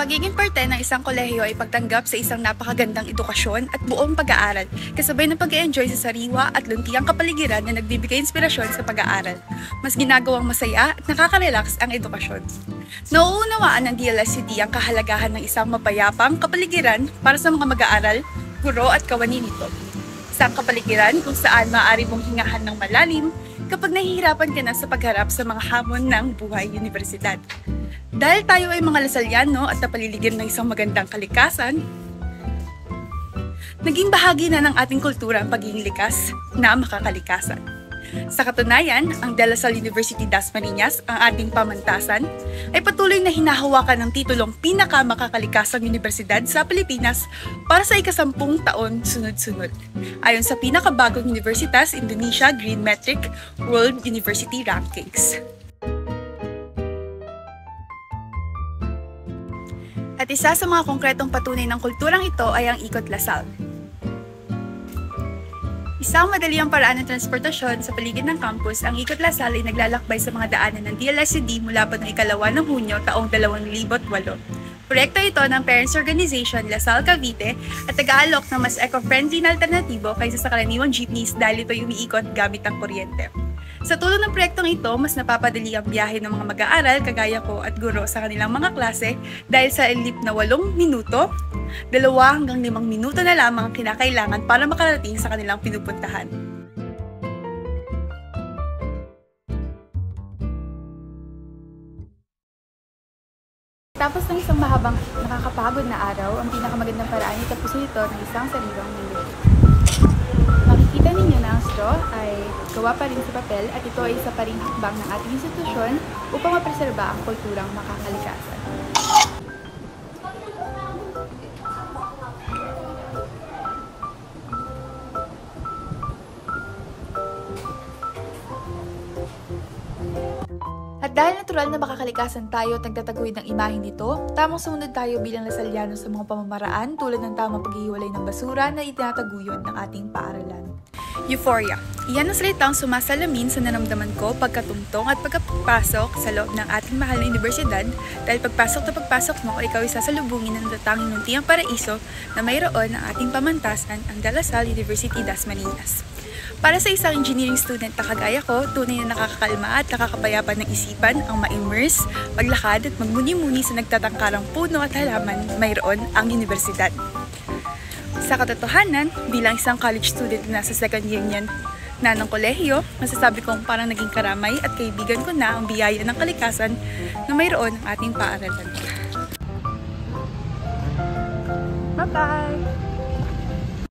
pagiging parte ng isang kolehiyo ay pagtanggap sa isang napakagandang edukasyon at buong pag-aaral, kasabay ng pag-e-enjoy sa sariwa at luntiang kapaligiran na nagbibigay inspirasyon sa pag-aaral. Mas ginagawang masaya at nakaka-relax ang edukasyon. Nauunawaan ng DLSCD ang kahalagahan ng isang mapayapang kapaligiran para sa mga mag-aaral, guro at kawani nito. Isang kapaligiran kung saan maaari mong hingahan ng malalim kapag nahihirapan ka na sa pagharap sa mga hamon ng buhay universidad. Dahil tayo ay mga Lasalliano at napaliligyan ng isang magandang kalikasan, naging bahagi na ng ating kultura ang pagiging likas na makakalikasan. Sa katunayan, ang De La Salle University Dasmariñas, ang ating pamantasan, ay patuloy na hinahawakan ng titulong pinakamakakalikasang universidad sa Pilipinas para sa ika-10 taon sunod-sunod, ayon sa pinakabagong Universitas Indonesia Green Metric World University Rankings. At isa sa mga konkretong patunay ng kulturang ito ay ang Ikot Lasal. Isang madali ang paraan ng transportasyon sa paligid ng campus, ang Ikot Lasal ay naglalakbay sa mga daanan ng DLSCD mula pa noong 2 ng Hunyo taong 2008. Proyekto ito ng Parents Organization Lasal Cavite at nag-aalok ng mas eco-friendly na alternatibo kaysa sa karaniwang jeepneys dahil ito umiikot gamit ang kuryente. Sa tulong ng proyektong ito, mas napapadali ang biyahe ng mga mag-aaral kagaya ko at guro sa kanilang mga klase dahil sa elip na 8 minuto, 2 hanggang 5 minuto na lamang ang kinakailangan para makarating sa kanilang pinupuntahan. Tapos ng isang mahabang nakakapagod na araw, ang pinakamagandang paraan ay tapusin ito ng isang sariwang minuto. Makikita ninyo na ang straw ay gawa pa rin sa papel at ito ay isa pa rin hakbang ng ating institusyon upang mapreserba ang kulturang makakalikasan. At dahil natural na makakalikasan tayo at nagtataguyod ng imahe nito, tamang sumunod tayo bilang Lasalliano sa mga pamamaraan tulad ng tamang paghihiwalay ng basura na itinataguyod ng ating paaralan. Euphoria. Iyan ang salitang sumasalamin sa naramdaman ko pagkatungtong at pagkapasok sa loob ng ating mahal na universidad dahil pagpasok mo ikaw ay sasalubungin ng natatanging muntiang paraiso na mayroon ang ating pamantasan, ang De La Salle University Dasmariñas. Para sa isang engineering student na kagaya ko, tunay na nakakakalma at nakakapayapa ng isipan ang ma-immerse, maglakad at magmuni-muni sa nagtatangkarang puno at halaman mayroon ang universidad. Sa katotohanan, bilang isang college student na nasa second year niyan na ng kolehiyo, masasabi kong parang naging karamay at kaibigan ko na ang biyaya ng kalikasan na mayroon ang ating paaralan. Bye-bye!